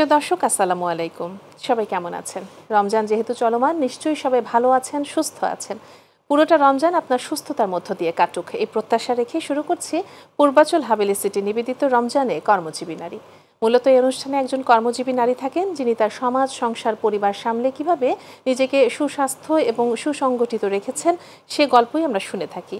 প্রিয় দর্শক আসসালামু আলাইকুম। সবাই কেমন আছেন? রমজান যেহেতু চলমান, নিশ্চয়ই সবাই ভালো আছেন, সুস্থ আছেন। পুরোটা রমজান আপনার সুস্থতার মধ্য দিয়ে কাটুক এই প্রত্যাশা রেখে শুরু করছি পূর্বাচল হাভেলি সিটি নিবেদিত রমজানে কর্মজীবী নারী। মূলত এই অনুষ্ঠানে একজন কর্মজীবী নারী থাকেন যিনি তার সমাজ, সংসার, পরিবার সামলে কিভাবে নিজেকে সুস্বাস্থ্য এবং সুসংগঠিত রেখেছেন সে গল্পই আমরা শুনে থাকি।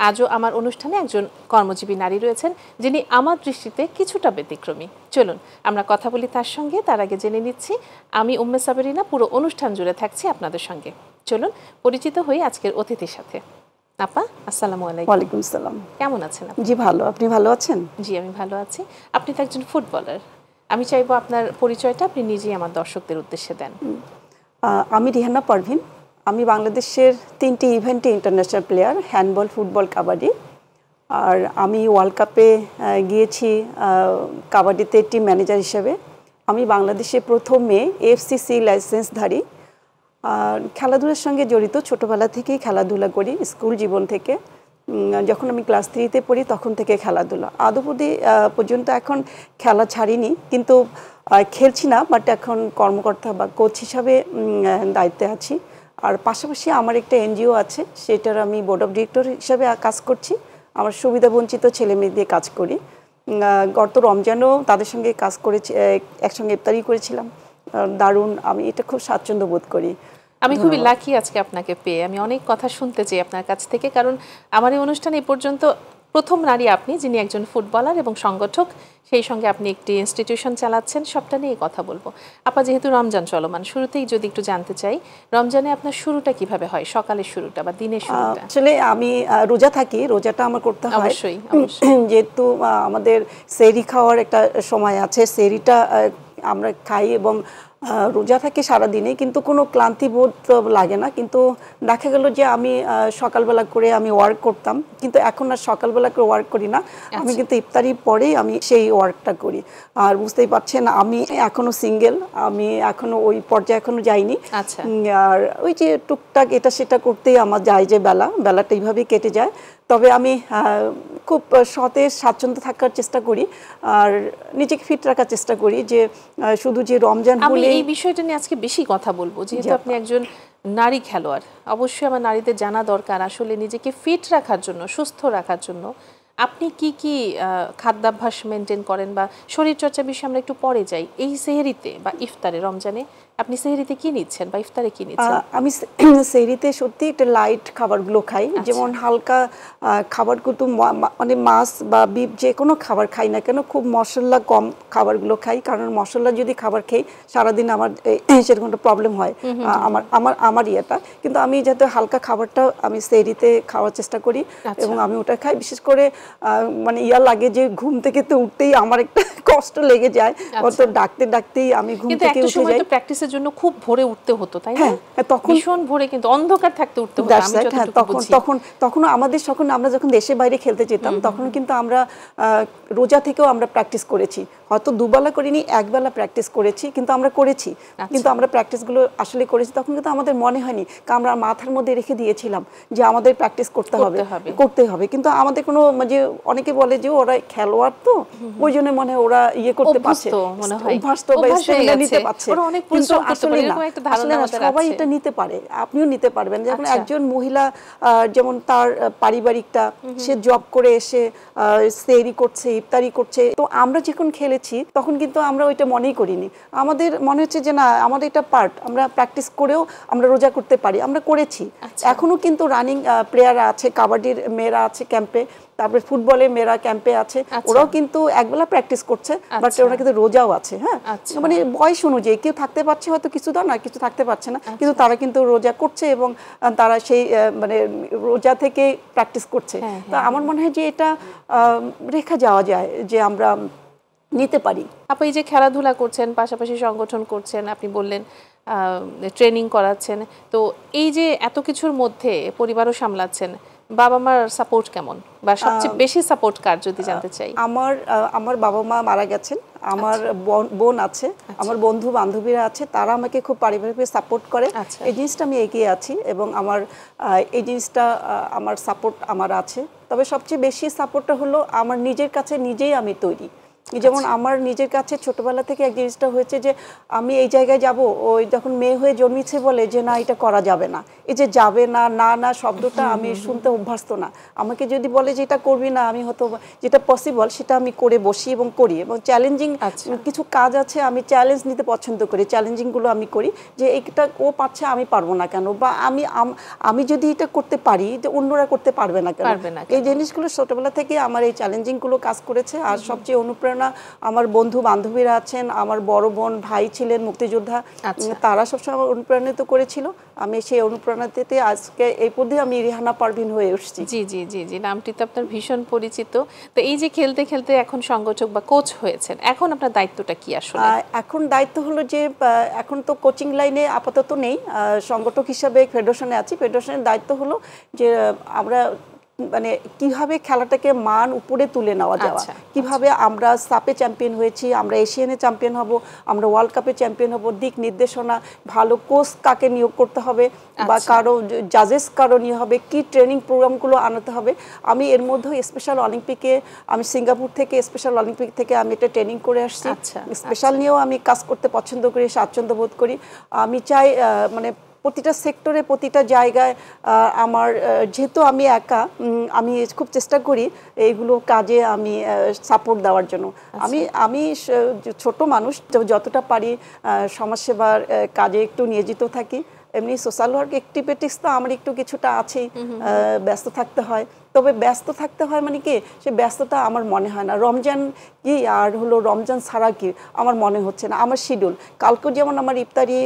আজও আমার অনুষ্ঠানে একজন কর্মজীবী নারী রয়েছেন যিনি আমার দৃষ্টিতে কিছুটা ব্যতিক্রমী। চলুন আমরা কথা বলি তার সঙ্গে। তার আগে জেনে নিচ্ছি আমি উম্মে সাবেরিনা পুরো অনুষ্ঠান জুড়ে থাকছি আপনাদের সঙ্গে। চলুন পরিচিত হই আজকের অতিথির সাথে। আপা আসসালামু আলাইকুম। ওয়ালাইকুম সালাম। কেমন আছেন আপনি? জি ভালো, আপনি ভালো আছেন? জি আমি ভালো আছি। আপনি তো একজন ফুটবলার। আমি চাইবো আপনার পরিচয়টা আপনি নিজেই আমার দর্শকদের উদ্দেশ্যে দেন। আমি রিহানা পারভিন। আমি বাংলাদেশের 3টি ইভেন্টে international player, handball, football, kabaddi. আর আমি ওয়ার্ল্ড কাপে গিয়েছি কাবাডিতে টিম ম্যানেজার হিসেবে। আমি বাংলাদেশে প্রথম মেয়ে এফসিসি লাইসেন্সধারী। খেলাধুলার সঙ্গে জড়িত, ছোটোবেলা থেকেই খেলাধুলা করি, স্কুল জীবন থেকে। যখন আমি ক্লাস 3-তে পড়ি তখন থেকে খেলাধুলা আদবদি পর্যন্ত। এখন খেলা ছাড়িনি, কিন্তু খেলছি না, বাট এখন কর্মকর্তা বা কোচ হিসাবে দায়িত্বে আছি। আর পাশাপাশি আমার একটা এনজিও আছে, সেটার আমি বোর্ড অফ ডিরেক্টর হিসাবে কাজ করছি। আমার সুবিধাবঞ্চিত ছেলে মেয়ে দিয়ে কাজ করি। গত রমজানও তাদের সঙ্গে কাজ করেছি, একসঙ্গে ইফতারি করেছিলাম। দারুণ, আমি এটা খুব স্বাচ্ছন্দ্য বোধ করি। আমি খুবই লাকি আজকে আপনাকে পেয়ে। আমি অনেক কথা শুনতে চাই আপনার কাছ থেকে, কারণ আমার এই অনুষ্ঠানে এই পর্যন্ত প্রথম নারী আপনি যিনি একজন ফুটবলার এবং সংগঠক, সেই সঙ্গে আপনি একটি ইনস্টিটিউশন চালাচ্ছেন। সবটা নিয়ে কথা বলবো। আপা, যেহেতু রমজান চলমান, শুরুতেই যদি একটু জানতে চাই রমজানে আপনার শুরুটা কিভাবে হয়, সকালের শুরুটা বা দিনের শুরুটা? আসলে আমি রোজা থাকি, রোজাটা আমার করতে হয় অবশ্যই। যেহেতু আমাদের সেহরি খাওয়ার একটা সময় আছে, সেহরিটা আমরা খাই এবং রোজা থাকি সারাদিনে, কিন্তু কোনো ক্লান্তি বোধ লাগে না। কিন্তু দেখা গেল যে আমি সকালবেলা করে আমি ওয়ার্ক করতাম, কিন্তু এখন আর সকালবেলা করে ওয়ার্ক করি না। আমি কিন্তু ইফতারির পরেই আমি সেই ওয়ার্কটা করি। আর বুঝতেই পারছেন আমি এখনো সিঙ্গেল, আমি এখনো ওই পর্যায়ে এখনো যাইনি। আর ওই যে টুকটাক এটা সেটা করতেই আমার যায় যে বেলাটা এইভাবেই কেটে যায়। তবে আমি খুব সতেজ স্বাচ্ছন্দ্য থাকার চেষ্টা করি আর নিজেকে ফিট রাখার চেষ্টা করি। যে শুধু যে রমজান হলে, এই বিষয়টা নিয়ে আজকে বেশি কথা বলবো, যেহেতু আপনি একজন নারী খেলোয়াড়। অবশ্যই আমার নারীদের জানা দরকার আসলে নিজেকে ফিট রাখার জন্য, সুস্থ রাখার জন্য আপনি কি কি খাদ্যাভ্যাস মেনটেন করেন বা শরীরচর্চা বিষয়ে আমরা একটু পরে যাই। এই সেহরিতে বা ইফতারে, রমজানে আপনি সেহরিতে কি নিচ্ছেন বা ইফতারে কি নিচ্ছেন? আমি সেহরিতে সত্যি একটা লাইট খাবারগুলো খাই, যেমন হালকা খাবারগুলো, মানে মাছ বা বিফ যে কোনো খাবার খাই না কেন, খুব মশলা কম খাবারগুলো খাই। কারণ মশলা যদি খাবার খাই সারাদিন আমার সেরকম একটা প্রবলেম হয় আমার ইয়েটা। কিন্তু আমি যাতে হালকা খাবারটা আমি সেহরিতে খাওয়ার চেষ্টা করি এবং আমি ওটা খাই। বিশেষ করে মানে লাগে যে ঘুম থেকে তো উঠতেই আমার একটা কষ্ট লেগে যায়, অত ডাকতেই আমি ঘুম থেকে উঠে যাই। প্র্যাকটিসের জন্য খুব ভোরে উঠতে হতো, তাই না? তখন ভীষণ ভোরে, কিন্তু অন্ধকার থাকতে উঠতে হতো। তখন আমাদের আমরা যখন দেশে বাইরে খেলতে যেতাম তখন কিন্তু আমরা রোজা থেকেও আমরা প্র্যাকটিস করেছি। হয়তো দুবেলা করিনি, একবেলা প্র্যাকটিস করেছি, কিন্তু আমরা করেছি। কিন্তু আমরা প্র্যাকটিসগুলো আসলে করেছি তখন কিন্তু আমাদের মনে হয়নি, কারণ আমরা মাথার মধ্যে রেখে দিয়েছিলাম যে আমাদের প্র্যাকটিস করতে হবে। কিন্তু আমাদের কোনো, যে অনেকে বলে যে ওরা খেলোয়াড় তো ওই জন্য মনে হয় ওরা ইয়ে করতে পারছে, অভ্যস্ত নিতে পারছে। কিন্তু আসলে না, সবাই এটা নিতে পারে, আপনিও নিতে পারবেন। যেমন একজন মহিলা, যেমন তার পারিবারিকটা, সে জব করে এসে সেহরি করছে, ইফতারি করছে। তো আমরা যখন খেলেছি তখন কিন্তু আমরা ওইটা মনেই করিনি। আমাদের মনে হচ্ছে যে না, আমাদের এটা পার্ট, আমরা প্র্যাকটিস করেও আমরা রোজা করতে পারি, আমরা করেছি। এখনো কিন্তু রানিং প্লেয়ার আছে, কাবাডির মেয়েরা আছে ক্যাম্পে, তারপরে ফুটবলের মেয়েরা ক্যাম্পে আছে, ওরাও কিন্তু একবেলা প্র্যাকটিস করছে, বাট ওরা কিন্তু রোজাও আছে। হ্যাঁ, মানে বয়স অনুযায়ী কেউ থাকতে পারছে হয়তো কিছুদিন, আর কিছু থাকতে পারছে না, কিন্তু তারা কিন্তু রোজা করছে এবং তারা সেই মানে রোজা থেকে প্র্যাকটিস করছে। তো আমার মনে হয় যে এটা রেখা যাওয়া যায়, যে আমরা নিতে পারি। আপনি এই যে খেলাধুলা করছেন, পাশাপাশি সংগঠন করছেন, আপনি বললেন ট্রেনিং করাচ্ছেন, তো এই যে এত কিছুর মধ্যে পরিবারও সামলাচ্ছেন, বাবা মার সাপোর্ট কেমন বা সবচেয়ে বেশি সাপোর্ট কার যদি জানতে চাই? আমার বাবা মা মারা গেছেন, আমার বোন আছে, আমার বন্ধু বান্ধবীরা আছে, তারা আমাকে খুব পারিবারিকভাবে সাপোর্ট করে। এই জিনিসটা আমি এগিয়ে আছি এবং আমার এই জিনিসটা আমার সাপোর্ট আমার আছে। তবে সবচেয়ে বেশি সাপোর্টটা হলো আমার নিজের কাছে নিজেই আমি তৈরি। যেমন আমার নিজের কাছে ছোটবেলা থেকে এক জিনিসটা হয়েছে যে আমি এই জায়গায় যাব, ওই যখন মেয়ে হয়ে জন্মেছে বলে যে না এটা করা যাবে না, এই যে যাবে না না না শব্দটা আমি শুনতে অভ্যস্ত না। আমাকে যদি বলে যে এটা করবি না, আমি হয়তো যেটা পসিবল সেটা আমি করে বসি এবং করি, এবং চ্যালেঞ্জিং কিছু কাজ আছে আমি চ্যালেঞ্জ নিতে পছন্দ করি, চ্যালেঞ্জিংগুলো আমি করি যে এইটা ও পারছে আমি পারবো না কেন, বা আমি যদি এটা করতে পারি যে অন্যরা করতে পারবে না কেন। এই জিনিসগুলো ছোটবেলা থেকে আমার এই চ্যালেঞ্জিংগুলো কাজ করেছে। আর সবচেয়ে অনুপ্রেরণা আমার বন্ধু বান্ধবীরা আছেন, আমার বড় বোন ভাই ছিলেন মুক্তিযোদ্ধা, তারা সবসময় আমার অনুপ্রাণিত করেছিল। আমি সেই অনুপ্রেরণাতে আজকে এই পর্যায়ে আমি রিহানা পারভিন হয়ে উঠছি। জি জি জি জি, নামটি তো আপনার ভীষণ পরিচিত। তো এই যে খেলতে খেলতে এখন সংগঠক বা কোচ হয়েছেন, এখন আপনার দায়িত্বটা কি আসলে? এখন দায়িত্ব হলো যে এখন তো কোচিং লাইনে আপাতত নেই, সংগঠক হিসাবে ফেডারেশনে আছি। ফেডারেশনের দায়িত্ব হলো যে আমরা মানে কিভাবে খেলাটাকে মান উপরে তুলে নেওয়া যাওয়া, কিভাবে আমরা সাপে চ্যাম্পিয়ন হয়েছি, আমরা এশিয়ানে চ্যাম্পিয়ন হব, আমরা ওয়ার্ল্ড কাপে চ্যাম্পিয়ন হব, দিক নির্দেশনা, ভালো কোচ কাকে নিয়োগ করতে হবে বা কারো জাজেস কারো নিয়ে হবে, কি ট্রেনিং প্রোগ্রামগুলো আনাতে হবে। আমি এর মধ্যে স্পেশাল অলিম্পিকে, আমি সিঙ্গাপুর থেকে স্পেশাল অলিম্পিক থেকে আমি এটা ট্রেনিং করে আসছি। স্পেশাল নিয়েও আমি কাজ করতে পছন্দ করি, স্বাচ্ছন্দ্য বোধ করি। আমি চাই মানে প্রতিটা সেক্টরে প্রতিটা জায়গায় আমার, যেহেতু আমি একা, আমি খুব চেষ্টা করি এইগুলো কাজে আমি সাপোর্ট দেওয়ার জন্য। আমি ছোট মানুষ, যতটা পারি সমাজসেবার কাজে একটু নিয়োজিত থাকি। এমনি সোশ্যাল ওয়ার্ক অ্যাক্টিভিটিস তো আমার একটু কিছুটা আছেই, ব্যস্ত থাকতে হয়। তবে ব্যস্ত থাকতে হয় মানে কি, সে ব্যস্ততা আমার মনে হয় না। রমজান কি আর হলো রমজান ছাড়া কি আমার মনে হচ্ছে না। আমার শিডিউল কালকেও যেমন আমার ইফতারি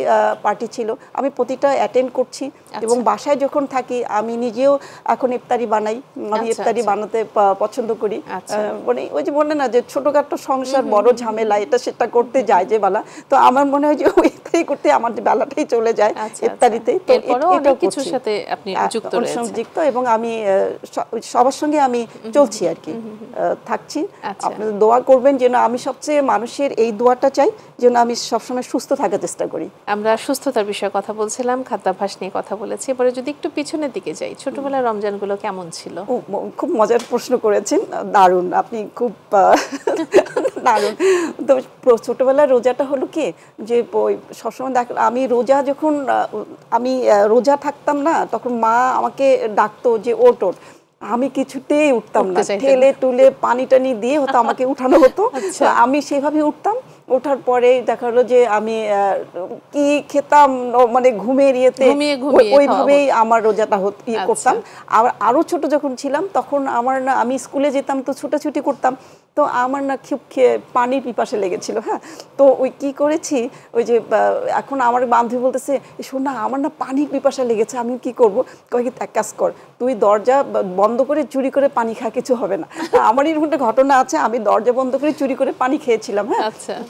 পার্টি ছিল, আমি প্রতিটা অ্যাটেন্ড করছি, এবং বাসায় যখন থাকি আমি নিজেও এখন ইফতারি বানাই। আমি ইফতারি বানাতে পছন্দ করি। মানে ওই যে বলে না যে ছোটখাটো সংসার বড় ঝামেলা, এটা সেটা করতে যায় যে বেলা, তো আমার মনে হয় যে ওই ইফতারি করতে আমার বেলাটাই চলে যায় ইফতারিতে। তো এটাও কিছুর সাথে আপনি যুক্ত রয়েছেন, এবং আমি সবার সঙ্গে আমি চলছি আর কি, থাকছি। আপনাদের দোয়া করবেন যেন, আমি সবচেয়ে মানুষের এই দোয়াটা চাই যেন আমি সবসময় সুস্থ থাকার চেষ্টা করি। আমরা সুস্থতার বিষয়ে কথা বলছিলাম, খাদ্যাভ্যাস নিয়ে কথা বলেছি। এবারে যদি একটু পিছনের দিকে যাই, ছোটবেলার রমজানগুলো কেমন ছিল? খুব মজার প্রশ্ন করেছেন, দারুণ, আপনি খুব দারুণ। তো ছোটবেলার রোজাটা হলো কি যে সবসময় আমি রোজা যখন আমি রোজা থাকতাম না, তখন মা আমাকে ডাকতো যে ওট, আমি কিছুতেই উঠতাম না, ঠেলে টুলে পানি টানি দিয়ে হতো আমাকে উঠানো হতো। আমি সেভাবে উঠতাম। ওঠার পরে দেখা হলো যে আমি কি খেতাম, মানে ঘুমের ইয়েতে ওইভাবেই আমার রোজাটা করতাম। আরো ছোট যখন ছিলাম তখন আমি স্কুলে যেতাম, তো ছুটাছুটি করতাম, তো আমার না খুব পানির পিপাসা লেগেছিল। হ্যাঁ, তো ওই কি করেছি, ওই যে এখন আমার বান্ধবী বলতেছে, শোন না আমার না পানির পিপাসা লেগেছে, আমি কি করবো, কয়েক এক কাজ কর, তুই দরজা বন্ধ করে চুরি করে পানি খা, কিছু হবে না। আমার এরকম একটা ঘটনা আছে, আমি দরজা বন্ধ করে চুরি করে পানি খেয়েছিলাম। হ্যাঁ,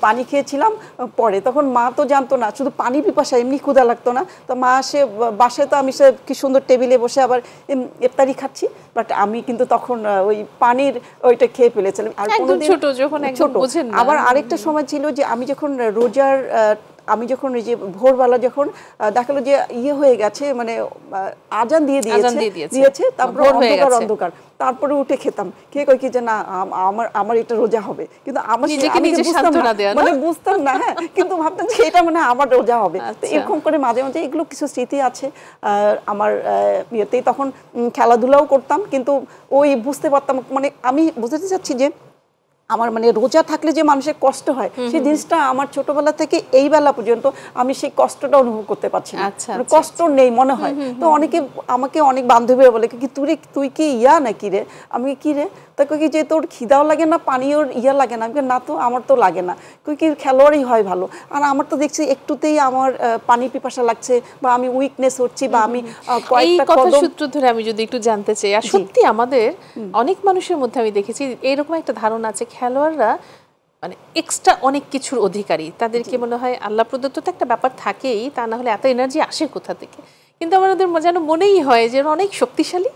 পানি খেয়েছিলাম। পরে তখন মা তো জানতো না, শুধু পানি পিপাসা, এমনি ক্ষুধা লাগতো না। তো মা আসে বাসায়, তো আমি সে কি সুন্দর টেবিলে বসে আবার ইফতারি খাচ্ছি, বাট আমি কিন্তু তখন ওই পানির ওইটা খেয়ে ফেলেছিলাম। আর ছোট আবার আরেকটা সময় ছিল যে আমি যখন রোজার ওই যে ভোরবেলা যখন দেখালো যে ইয়ে হয়ে গেছে, মানে আজান দিয়ে দিয়েছে, তারপর অন্ধকার, তারপরে উঠে খেতাম, খেয়ে কই কি যে না আমার এটা রোজা হবে, কিন্তু আমার বুঝতাম না। হ্যাঁ, কিন্তু ভাবতাম যে এটা মানে আমার রোজা হবে। তো এরকম করে মাঝে মাঝে এগুলো কিছু স্মৃতি আছে আমার ইয়েতেই। তখন খেলাধুলাও করতাম, কিন্তু ওই বুঝতে পারতাম, মানে আমি বুঝতে চাচ্ছি যে আমার মানে রোজা থাকলে যে মানুষের কষ্ট হয়, সেই জিনিসটা আমার ছোটবেলা থেকে এই বেলা পর্যন্ত আমি সেই কষ্টটা অনুভব করতে পারছি না। কষ্ট নেই মনে হয়। তো আমাকে অনেক বান্ধবীরা বলে কি তুই কি ইয়া নাকি রে, আমি কি রে, তা কি যে তোর খিদাও লাগে না, পানিও ইয়া লাগে না, না তো আমার তো লাগে না, কি খেলোয়াড়ই হয় ভালো, আর আমার তো দেখছি একটুতেই আমার পানি পিপাসা লাগছে, বা আমি উইকনেস হচ্ছি, বা আমি কয়েকটা কথা সূত্র ধরে আমি যদি একটু জানতে চাই, আর সত্যি আমাদের অনেক মানুষের মধ্যে আমি দেখেছি এরকম একটা ধারণা আছে, খেলোয়াড়রা মানে এক্সট্রা অনেক কিছুর অধিকারী, তাদেরকে মনে হয় আল্লাহ প্রদত্ত তো একটা ব্যাপার থাকেই, তা না হলে এত এনার্জি আসে কোথা থেকে। কিন্তু আমাদের যেন মনেই হয় যে অনেক শক্তিশালী,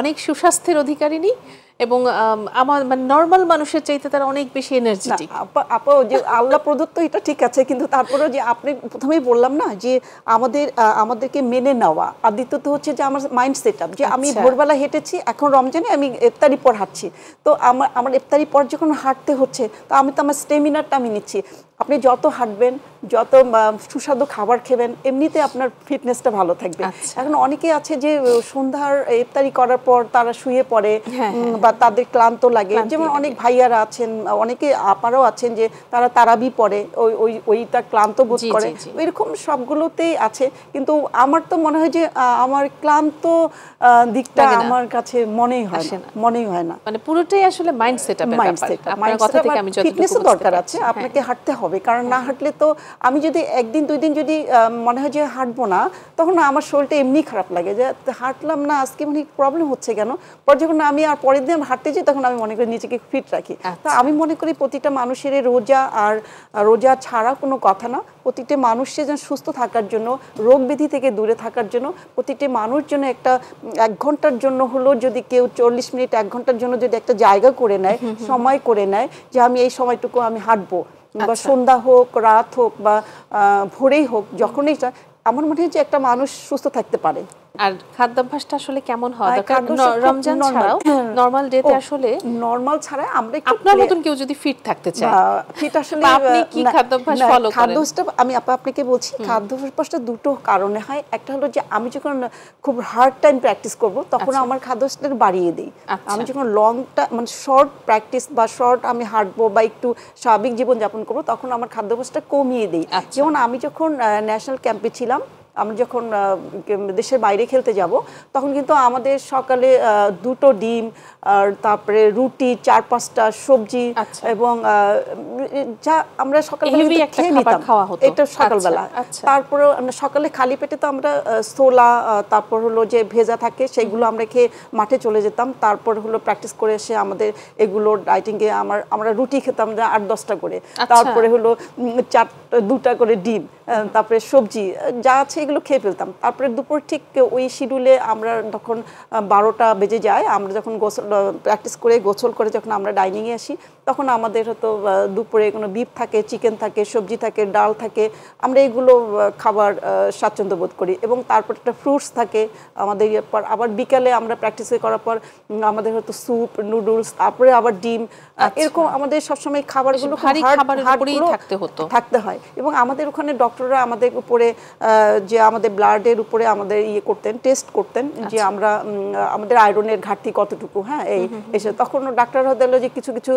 অনেক সুস্বাস্থ্যের অধিকারিণী, এবং আমার মানে নরমাল মানুষের চাইতে তারা অনেক বেশি এনার্জেটিক। আপা যে আল্লাহ প্রদত্ত এটা ঠিক আছে, কিন্তু তারপরেও যে আপনি প্রথমেই বললাম না যে আমাদেরকে মেনে নেওয়া, আর দ্বিতীয়ত হচ্ছে যে আমার মাইন্ড সেট আপ, যে আমি ভোরবেলা হেঁটেছি, এখন রমজানে আমি ইফতারি পর হাঁটছি, তো আমার ইফতারি পর যখন হাঁটতে হচ্ছে, তো আমি তো আমার স্টেমিনারটা আমি নিচ্ছি। আপনি যত হাঁটবেন, যত সুস্বাদু খাবার খেবেন, এমনিতে আপনার ফিটনেসটা ভালো থাকবে। এখন অনেকে আছে যে সন্ধ্যার ইফতারি করার পর তারা শুয়ে পড়ে বা তাদের ক্লান্ত লাগে, যেমন অনেক ভাইয়ারা আছেন, অনেকে আপারাও আছেন যে তারা তারাবি পড়ে, ওইটা ক্লান্ত বোধ করে, এরকম সবগুলোতেই আছে। কিন্তু আমার তো মনে হয় যে আমার ক্লান্ত দিকটা আমার কাছে মনেই হয় না, মানে পুরোটাই আসলে মাইন্ডসেটের ব্যাপার। আপনার কথা থেকে আমি যতটুকু ফিটনেসও দরকার আছে, আপনাকে হাঁটতে হবে, কারণ না হাঁটলে তো আমি যদি একদিন দুই দিন যদি মনে হয় যে হাঁটবো না, তখন আমার শরীরটা এমনি খারাপ লাগে যে হাঁটলাম না আজকে, মানে প্রবলেম হচ্ছে কেন। পর যখন আমি আর পরের দিন হাঁটতে যাই, তখন আমি মনে করি নিজেকে ফিট রাখি। তা আমি মনে করি প্রতিটা মানুষের রোজা আর রোজা ছাড়া কোনো কথা না, প্রতিটা মানুষের যেন সুস্থ থাকার জন্য, রোগ ব্যাধি থেকে দূরে থাকার জন্য, প্রতিটা মানুষ জন্য একটা 1 ঘন্টার জন্য হলো, যদি কেউ 40 মিনিট 1 ঘন্টার জন্য যদি একটা জায়গা করে নেয়, সময় করে নেয় যে আমি এই সময়টুকু আমি হাঁটবো, বা সন্ধ্যা হোক, রাত হোক, বা ভোরেই হোক, যখনই আমার মনে হয় যে একটা মানুষ সুস্থ থাকতে পারে। আর খাদ্যাভ্যাসটা আসলে কেমন হওয়া দরকার রমজান ছাড়াও? নরমাল ডেতে আসলে নরমাল ছাড়া আমরা একটু আপনার মতন কেউ যদি ফিট থাকতে চায়, ফিট আসলে আপনি কি খাদ্যাভ্যাস ফলো করেন? খাদ্যাভ্যাসটা আমি আপনাকে বলছি, খাদ্যাভ্যাসটা দুটো কারণে হয়। একটা হলো যে আমি যখন খুব হার্ড টাইম প্র্যাকটিস করব, তখন আমার খাদ্যাভ্যাসটা বাড়িয়ে দেই। আমি যখন লংটা মানে শর্ট প্র্যাকটিস বা শর্ট আমি হাঁটবো বা একটু স্বাভাবিক জীবনযাপন করবো, তখন আমার খাদ্যাভ্যাসটা কমিয়ে দেই। যেমন আমি যখন ন্যাশনাল ক্যাম্পে ছিলাম, আমরা যখন দেশের বাইরে খেলতে যাব, তখন কিন্তু আমাদের সকালে 2টো ডিম, আর তারপরে রুটি, 4-5টা সবজি, এবং যা আমরা সকালবেলা খেয়ে নিতাম, এটা সকালবেলা। তারপরে সকালে খালি পেটে তো আমরা ছোলা, তারপর হলো যে ভেজা থাকে, সেগুলো আমরা খেয়ে মাঠে চলে যেতাম। তারপর হলো প্র্যাকটিস করে এসে আমাদের এগুলো ডাইটিংয়ে আমরা রুটি খেতাম 8-10টা করে, তারপরে হলো 2টা করে ডিম, তারপরে সবজি যা আছে এগুলো খেয়ে ফেলতাম। তারপরে দুপুর ঠিক ওই শিডিউলে আমরা তখন 12টা বেজে যায়, আমরা যখন প্র্যাকটিস করে গোসল করে যখন আমরা ডাইনিংয়ে আসি, তখন আমাদের হয়তো দুপুরে কোনো বিফ থাকে, চিকেন থাকে, সবজি থাকে, ডাল থাকে, আমরা এগুলো খাবার স্বাচ্ছন্দ্য বোধ করি। এবং তারপর একটা ফ্রুটস থাকে আমাদের। পর আবার বিকালে আমরা প্র্যাকটিস করার পর আমাদের হয়তো স্যুপ, নুডলস, তারপরে আবার ডিম, এরকম আমাদের সবসময় খাবারগুলো থাকতে হয়। এবং আমাদের ওখানে ডক্টররা আমাদের উপরে যে আমাদের ব্লাডের উপরে আমাদের করতেন, টেস্ট করতেন যে আমরা আমাদের আয়রনের ঘাটতি কতটুকু, হ্যাঁ, এই এসে তখন ডাক্তাররা দিল যে কিছু কিছু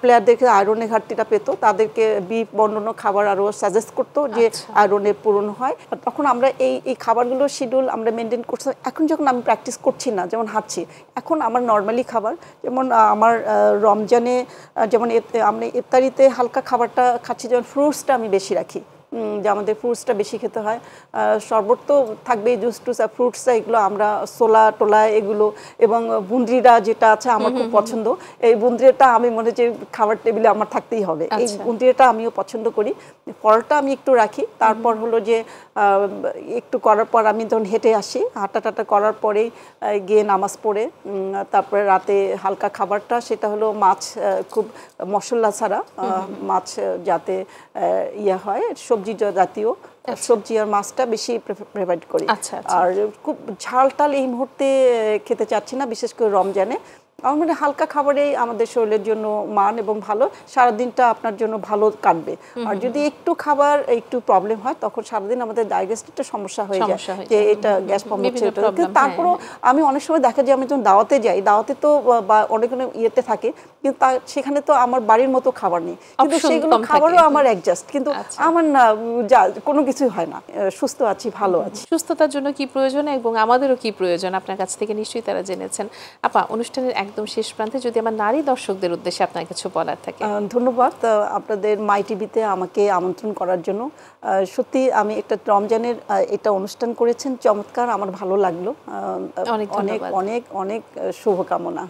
প্লেয়ারদেরকে আয়রনের ঘাটতিটা পেতো, তাদেরকে বিফ বর্ণন্য খাবার আরও সাজেস্ট করতো যে আয়রনের পূরণ হয়। তখন আমরা এই খাবারগুলোর শিডিউল আমরা মেনটেন করছি। এখন যখন আমি প্র্যাকটিস করছি না, যেমন হাঁটছি, এখন আমার নর্মালি খাবার, যেমন আমার রমজানে যেমন আমরা ইফতারিতে হালকা খাবারটা খাচ্ছি, যেমন ফ্রুটসটা আমি বেশি রাখি, যে আমাদের ফ্রুটসটা বেশি খেতে হয়। শরবত তো থাকবেই, জুস টুস আর ফ্রুটসটা এগুলো আমরা, সোলা টোলা এগুলো, এবং বুন্দ্রিটা যেটা আছে আমার খুব পছন্দ। এই বুন্দ্রিটা আমি মনে যে খাবার টেবিলে আমার থাকতেই হবে, এই বুন্দ্রিটা আমিও পছন্দ করি। ফলটা আমি একটু রাখি। তারপর হলো যে একটু করার পর আমি যখন হেঁটে আসি, হাঁটা করার পরেই গিয়ে নামাজ পড়ে, তারপরে রাতে হালকা খাবারটা সেটা হলো মাছ, খুব মশলা ছাড়া মাছ যাতে ইয়ে হয়, সবজি জাতীয় সবজি আর মাছটা বেশি প্রেফার করি। আর খুব ঝাল টাল এই মুহূর্তে খেতে চাচ্ছি না, বিশেষ করে রমজানে। আমার মনে হালকা খাবারেই আমাদের শরীরের জন্য মান এবং ভালো, সারাদিনটা আপনার জন্য ভালো কাটবে। আর যদি একটু খাবার একটু প্রবলেম হয়, তখন সারাদিন আমাদের ডাইজেস্টিভটা সমস্যা হয়ে যায়, যে এটা গ্যাস ফর্ম হচ্ছে। তারপরও আমি অনেক সময় দেখা যায় আমি যখন দাওয়াতে যাই, দাওয়াতে তো বা অনেক ইয়েতে থাকে, কিন্তু সেখানে তো আমার বাড়ির মতো খাবার নেই, কিন্তু সেগুলো খাবারও আমার অ্যাডজাস্ট, কিন্তু আমার না কোনো কিছু হয় না, সুস্থ আছি, ভালো আছি। সুস্থতার জন্য কি প্রয়োজন এবং আমাদেরও কি প্রয়োজন আপনার কাছ থেকে নিশ্চয়ই তারা জেনেছেন। আপা, অনুষ্ঠানের একদম শেষ প্রান্তে যদি আমার নারী দর্শকদের উদ্দেশ্যে আপনার কিছু বলার থাকে। ধন্যবাদ আপনাদের মাই টিভিতে আমাকে আমন্ত্রণ করার জন্য। সত্যি আমি একটা রমজানের এটা অনুষ্ঠান করেছেন, চমৎকার, আমার ভালো লাগলো। অনেক অনেক অনেক শুভকামনা।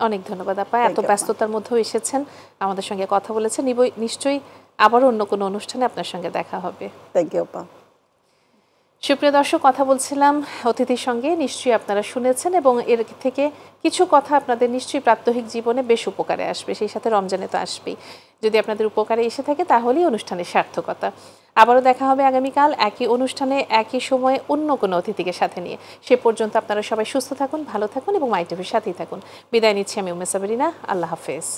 অনেক ধন্যবাদ আপা, এত ব্যস্ততার মধ্যেও এসেছেন, আমাদের সঙ্গে কথা বলেছেন। নিশ্চয়ই আবারও অন্য কোনো অনুষ্ঠানে আপনার সঙ্গে দেখা হবে। থ্যাংক ইউ আপা। সুপ্রিয় দর্শক, কথা বলছিলাম অতিথির সঙ্গে, নিশ্চয়ই আপনারা শুনেছেন এবং এর থেকে কিছু কথা আপনাদের নিশ্চয়ই প্রাত্যহিক জীবনে বেশ উপকারে আসবে, সেই সাথে রমজানে তো আসবেই। যদি আপনাদের উপকারে এসে থাকে তাহলেই অনুষ্ঠানের সার্থকতা। আবারও দেখা হবে আগামীকাল একই অনুষ্ঠানে একই সময়ে অন্য কোনো অতিথিকে সাথে নিয়ে। সে পর্যন্ত আপনারা সবাই সুস্থ থাকুন, ভালো থাকুন এবং মাই টিভির সাথেই থাকুন। বিদায় নিচ্ছি আমি উম্মে সাবরিনা। আল্লাহ হাফেজ।